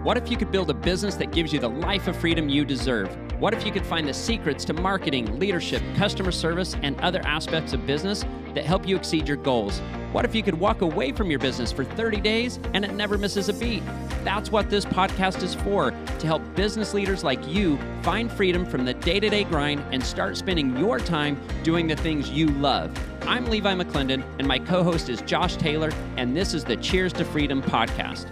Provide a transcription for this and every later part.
What if you could build a business that gives you the life of freedom you deserve? What if you could find the secrets to marketing, leadership, customer service, and other aspects of business that help you exceed your goals? What if you could walk away from your business for 30 days and it never misses a beat? That's what this podcast is for, to help business leaders like you find freedom from the day-to-day grind and start spending your time doing the things you love. I'm Levi McClendon, and my co-host is Josh Taylor, and this is the Cheers to Freedom podcast.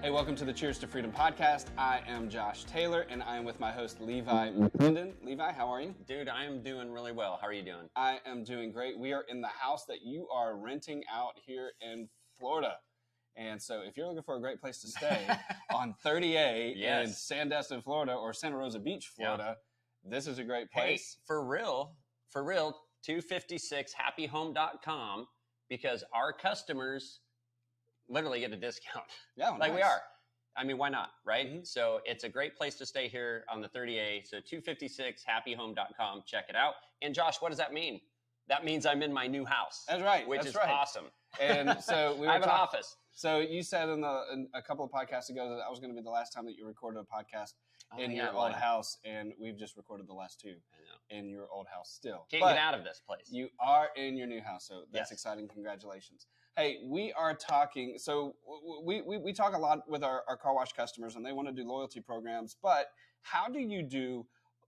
Hey, welcome to the Cheers to Freedom podcast. I am Josh Taylor, and I am with my host, Levi McClendon. Levi, how are you? Dude, I am doing really well. How are you doing? I am doing great. We are in the house that you are renting out here in Florida. And so if you're looking for a great place to stay on 30A in Sandestin, Florida, or Santa Rosa Beach, Florida, this is a great place. Hey, for real, 256happyhome.com, because our customers literally get a discount. Yeah, like nice. We are. I mean, why not, right? Mm-hmm. So it's a great place to stay here on the 30A. So 256happyhome.com, check it out. And Josh, what does that mean? That means I'm in my new house. That's right. Which is awesome. And so we were I have an office. So you said in a couple of podcasts ago that that was going to be the last time that you recorded a podcast in your old house, and we've just recorded the last two in your old house still. Can't get out of this place. You are in your new house, so that's exciting. Congratulations. Hey, we are talking, so we talk a lot with our car wash customers, and they want to do loyalty programs, but how do you do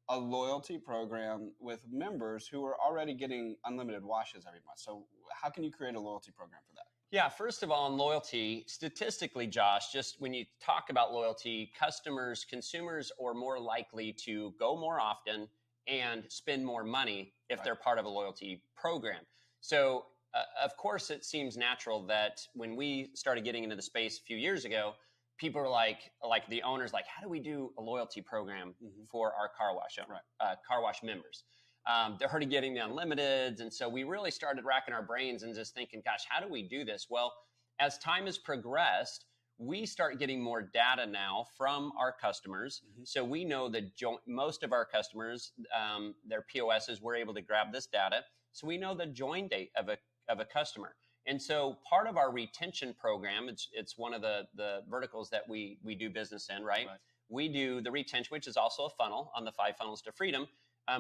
a loyalty program with members who are already getting unlimited washes every month? So how can you create a loyalty program for that? Yeah, first of all, on loyalty, statistically, Josh, just when you talk about loyalty, consumers are more likely to go more often and spend more money if they're part of a loyalty program. So, of course, it seems natural that when we started getting into the space a few years ago, people were like the owners, like, how do we do a loyalty program for our car wash members? They're already getting the unlimiteds. And so we really started racking our brains and just thinking, gosh, how do we do this? Well, as time has progressed, we start getting more data now from our customers. So we know that most of our customers, their POSs, we're able to grab this data. So we know the join date of a customer. And so part of our retention program, it's one of the verticals that we do business in, right? We do the retention, which is also a funnel on the 5 funnels to freedom.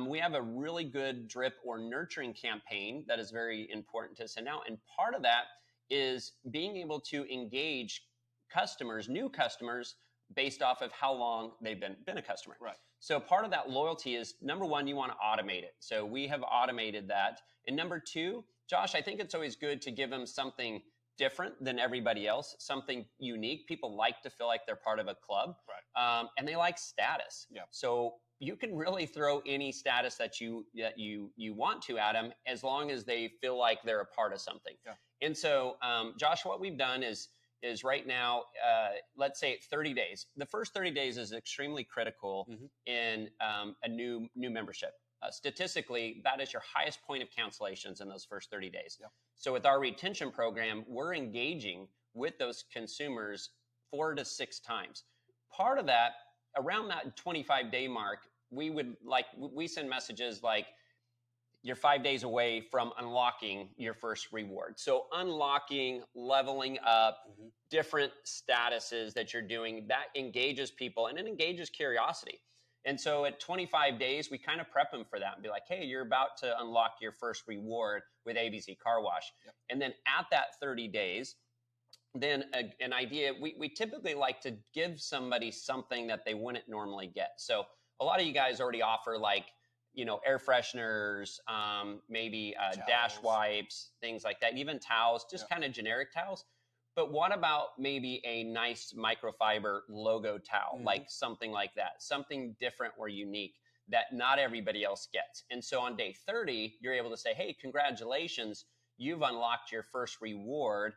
We have a really good drip or nurturing campaign that is very important to send out. And part of that is being able to engage customers, new customers, based off of how long they've been a customer. Right. So part of that loyalty is, number one, you want to automate it. So we have automated that. And number two, Josh, I think it's always good to give them something different than everybody else, something unique. People like to feel like they're part of a club, and they like status. Yeah. So you can really throw any status that you want to at them, as long as they feel like they're a part of something. Yeah. And so, Josh, what we've done is right now, let's say 30 days. The first 30 days is extremely critical in a new membership. Statistically, that is your highest point of cancellations in those first 30 days. Yep. So with our retention program, we're engaging with those consumers 4 to 6 times. Part of that, around that 25-day mark, we send messages like, you're 5 days away from unlocking your first reward. So unlocking, leveling up, different statuses that you're doing, that engages people, and it engages curiosity. And so at 25 days, we kind of prep them for that and be like, hey, you're about to unlock your first reward with ABC Car Wash. Yep. And then at that 30 days, then an idea, we typically like to give somebody something that they wouldn't normally get. So a lot of you guys already offer air fresheners, maybe dash wipes, things like that, even towels, just kind of generic towels. But what about maybe a nice microfiber logo towel, like something like that, something different or unique that not everybody else gets? And so on day 30, you're able to say, hey, congratulations, you've unlocked your first reward.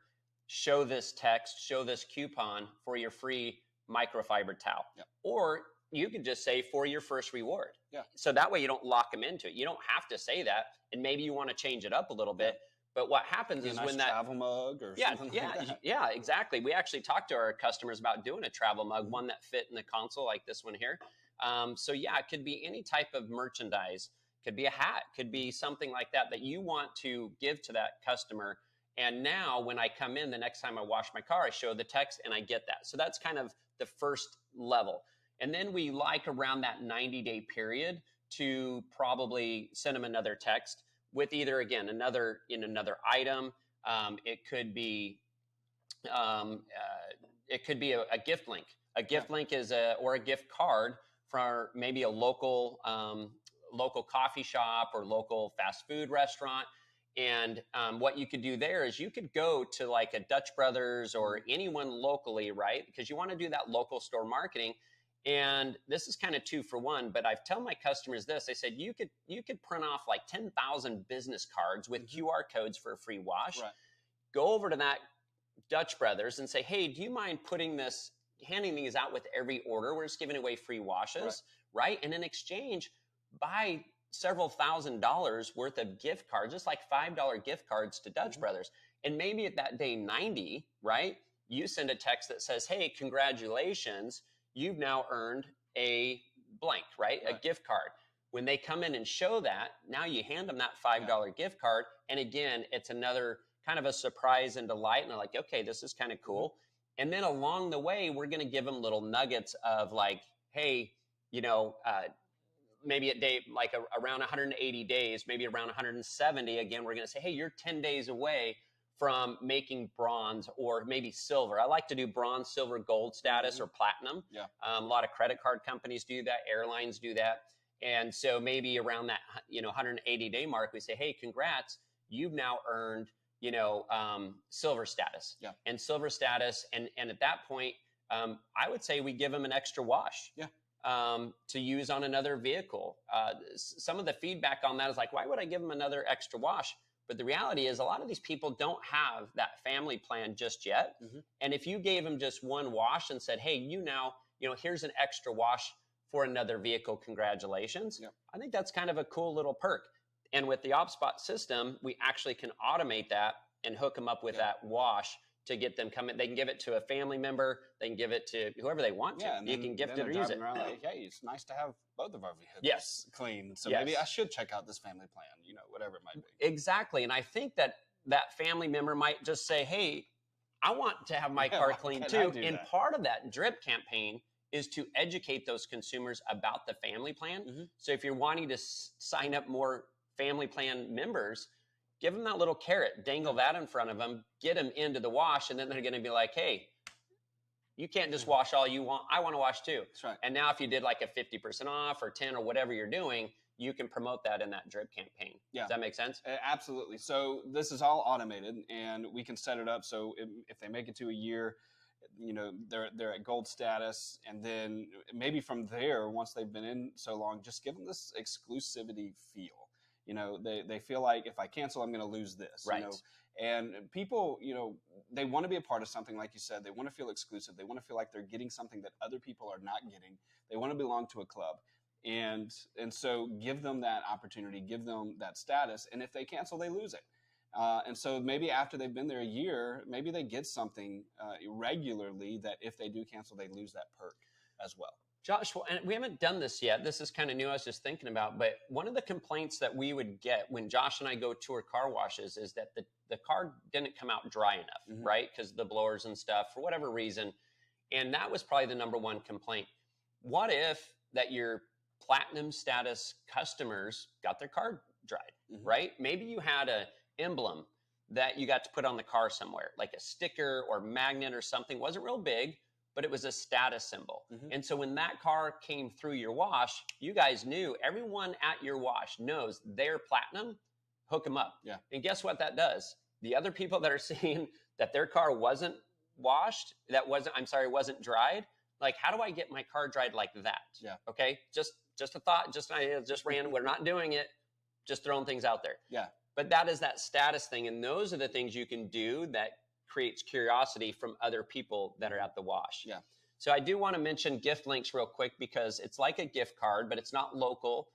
Show this text, show this coupon for your free microfiber towel. Yep. Or you could just say for your first reward. Yeah. So that way you don't lock them into it. You don't have to say that. And maybe you want to change it up a little bit. But what happens is when that travel mug or something like that. Yeah, exactly. We actually talked to our customers about doing a travel mug, one that fit in the console like this one here. So yeah, it could be any type of merchandise. Could be a hat. Could be something like that you want to give to that customer And now when I come in the next time I wash my car, I show the text and I get that. So that's kind of the first level. And then we like around that 90-day period to probably send them another text with either, again, another item. It could be a gift link. A gift link is or a gift card for maybe a local coffee shop or local fast food restaurant. And what you could do there is you could go to like a Dutch Brothers or anyone locally, right? Because you want to do that local store marketing. And this is kind of 2 for 1, but I've told my customers this. I said, you could print off like 10,000 business cards with QR codes for a free wash. Right. Go over to that Dutch Brothers and say, hey, do you mind handing these out with every order? We're just giving away free washes, right? And in exchange, buy several $1,000s worth of gift cards, just like $5 gift cards to Dutch Brothers. And maybe at that day 90, right, you send a text that says, hey, congratulations, you've now earned a blank, right? A gift card. When they come in and show that, now you hand them that $5 gift card. And again, it's another kind of a surprise and delight. And they're like, okay, this is kind of cool. And then along the way, we're going to give them little nuggets of like, hey, maybe at day, like around 180 days, maybe around 170, again, we're going to say, hey, you're 10 days away from making bronze or maybe silver. I like to do bronze, silver, gold status or platinum. Yeah. A lot of credit card companies do that. Airlines do that. And so maybe around that 180-day mark, we say, hey, congrats, you've now earned silver status. Yeah. And silver status. And at that point, I would say we give them an extra wash. Yeah. To use on another vehicle. Some of the feedback on that is like, why would I give them another extra wash? But the reality is a lot of these people don't have that family plan just yet. And if you gave them just one wash and said, hey, here's an extra wash for another vehicle, congratulations. Yep. I think that's kind of a cool little perk. And with the OpSpot system, we actually can automate that and hook them up with that wash to get them coming. They can give it to a family member. They can give it to whoever they want to. You can gift it or use it. Around like, hey, it's nice to have both of our vehicles clean. So maybe I should check out this family plan, whatever it might be. Exactly. And I think that family member might just say, hey, I want to have my car clean too. And part of that drip campaign is to educate those consumers about the family plan. So if you're wanting to sign up more family plan members, give them that little carrot, dangle that in front of them, get them into the wash, and then they're going to be like, hey, you can't just wash all you want. I want to wash too. That's right. And now if you did like a 50% off or 10 or whatever you're doing, you can promote that in that drip campaign. Yeah. Does that make sense? Absolutely. So this is all automated, and we can set it up so if they make it to a year, they're at gold status, and then maybe from there, once they've been in so long, just give them this exclusivity feel. They feel like if I cancel, I'm going to lose this. Right. And people, they want to be a part of something, like you said. They want to feel exclusive. They want to feel like they're getting something that other people are not getting. They want to belong to a club. And so give them that opportunity, give them that status. And if they cancel, they lose it. And so maybe after they've been there a year, maybe they get something regularly that if they do cancel, they lose that perk as well. Josh, and we haven't done this yet. This is kind of new. I was just thinking about, but one of the complaints that we would get when Josh and I go tour car washes is that the car didn't come out dry enough, right? Because the blowers and stuff, for whatever reason. And that was probably the number one complaint. What if that your platinum status customers got their car dried, right? Maybe you had an emblem that you got to put on the car somewhere, like a sticker or magnet or something. Wasn't real big, but it was a status symbol. And so when that car came through your wash, you guys knew, everyone at your wash knows they're platinum, hook them up. Yeah. And guess what that does? The other people that are seeing that their car wasn't washed, wasn't dried, like, how do I get my car dried like that? Yeah. Okay. Just a thought, just an idea, just random. We're not doing it, just throwing things out there. Yeah. But that is that status thing. And those are the things you can do that creates curiosity from other people that are at the wash. Yeah. So I do want to mention gift links real quick because it's like a gift card, but it's not local.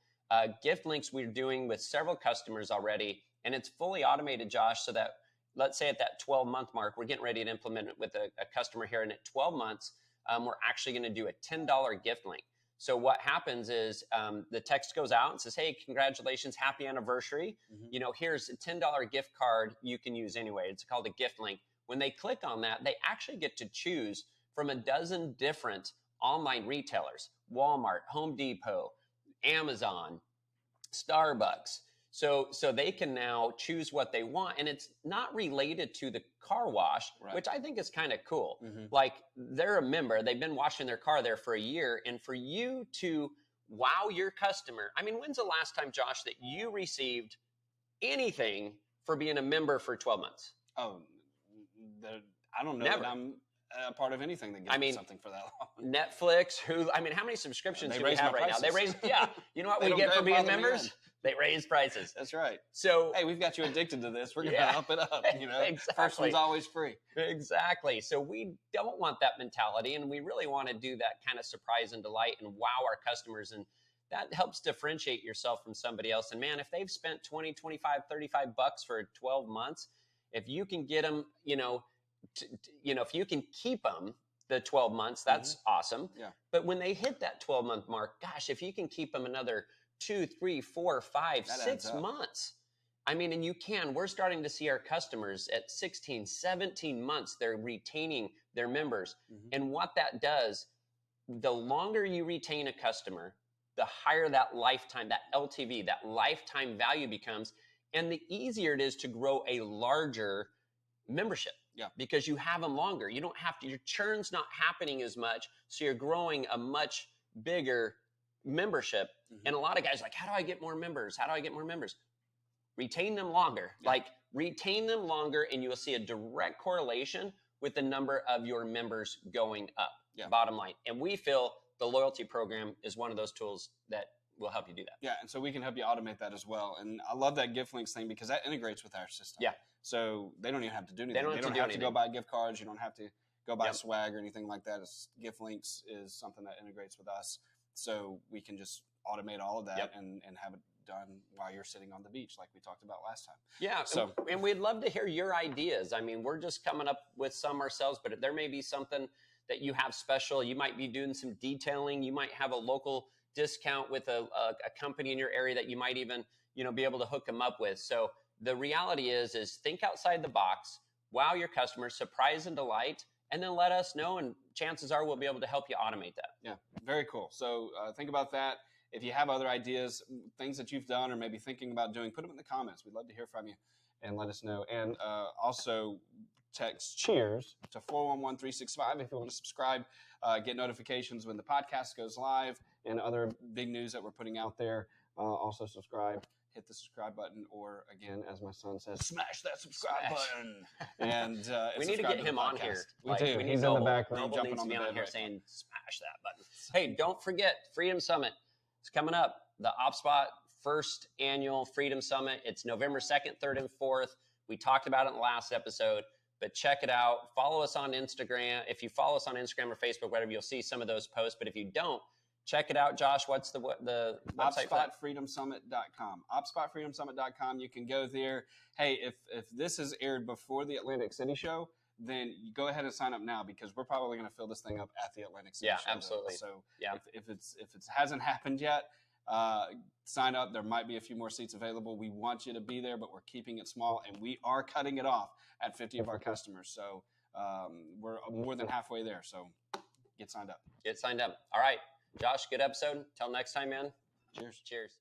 Gift links we're doing with several customers already, and it's fully automated, Josh, so that let's say at that 12-month mark, we're getting ready to implement it with a customer here, and at 12 months, we're actually going to do a $10 gift link. So what happens is the text goes out and says, hey, congratulations, happy anniversary. Here's a $10 gift card you can use anyway. It's called a gift link. When they click on that, they actually get to choose from a dozen different online retailers: Walmart, Home Depot, Amazon, Starbucks. So they can now choose what they want, and it's not related to the car wash, Right. which I think is kind of cool. Like, they're a member, they've been washing their car there for a year, and for you to wow your customer. I mean, when's the last time, Josh, that you received anything for being a member for 12 months? Oh, I don't know Never. that I'm a part of anything that gives me something for that long. Netflix, Hulu. I mean, how many subscriptions do we have right now? They raise, you know what we get for being members? They raise prices. That's right. So, hey, we've got you addicted to this. We're going to up it up. Exactly. First one's always free. Exactly. So we don't want that mentality, and we really want to do that kind of surprise and delight and wow our customers. And that helps differentiate yourself from somebody else. And man, if they've spent 20, 25, 35 bucks for 12 months, if you can get them, if you can keep them the 12 months, that's awesome. Yeah. But when they hit that 12-month mark, gosh, if you can keep them another 2, 3, 4, 5, 6 months. I mean, and we're starting to see our customers at 16, 17 months, they're retaining their members. And what that does, the longer you retain a customer, the higher that lifetime, that LTV, that lifetime value becomes, and the easier it is to grow a larger membership. Yeah. Because you have them longer. You don't have to, your churn's not happening as much, so you're growing a much bigger membership. And a lot of guys are like, how do I get more members? How do I get more members? Retain them longer. Yeah. Retain them longer, and you will see a direct correlation with the number of your members going up. Yeah. Bottom line. And we feel the loyalty program is one of those tools that will help you do that. Yeah, and so we can help you automate that as well. And I love that gift links thing because that integrates with our system. Yeah. So they don't even have to do anything. They don't have to go buy gift cards. You don't have to go buy swag or anything like that. Gift links is something that integrates with us. So we can just automate all of that and have it done while you're sitting on the beach like we talked about last time. Yeah, so and we'd love to hear your ideas. I mean, we're just coming up with some ourselves, but there may be something that you have special. You might be doing some detailing. You might have a local discount with a company in your area that you might even be able to hook them up with. So the reality is think outside the box, wow your customers, surprise and delight, and then let us know, and chances are we'll be able to help you automate that. Yeah, very cool. So think about that. If you have other ideas, things that you've done or maybe thinking about doing, put them in the comments. We'd love to hear from you and let us know. And also text cheers to 411-365 if you want to subscribe, get notifications when the podcast goes live and other big news that we're putting out there. Also subscribe, hit the subscribe button, or again, as my son says, smash that subscribe button. And we need to get him on here. We do. He's in the background jumping on the bed here saying, smash that button. Hey, don't forget Freedom Summit. It's coming up. The OpSpot first annual Freedom Summit. It's November 2nd, 3rd, and 4th. We talked about it in the last episode, but check it out. Follow us on Instagram. If you follow us on Instagram or Facebook, whatever, you'll see some of those posts. But if you don't, check it out. Josh, what's the website? OpSpotFreedomSummit.com. OpSpotFreedomSummit.com. You can go there. Hey, if this is aired before the Atlantic City show, then you go ahead and sign up now because we're probably going to fill this thing up at the Atlantic City show. Yeah, absolutely. So if it hasn't happened yet, sign up. There might be a few more seats available. We want you to be there, but we're keeping it small, and we are cutting it off at 50 of our customers. So we're more than halfway there. So get signed up. Get signed up. All right. Josh, good episode. Till next time, man. Cheers. Cheers.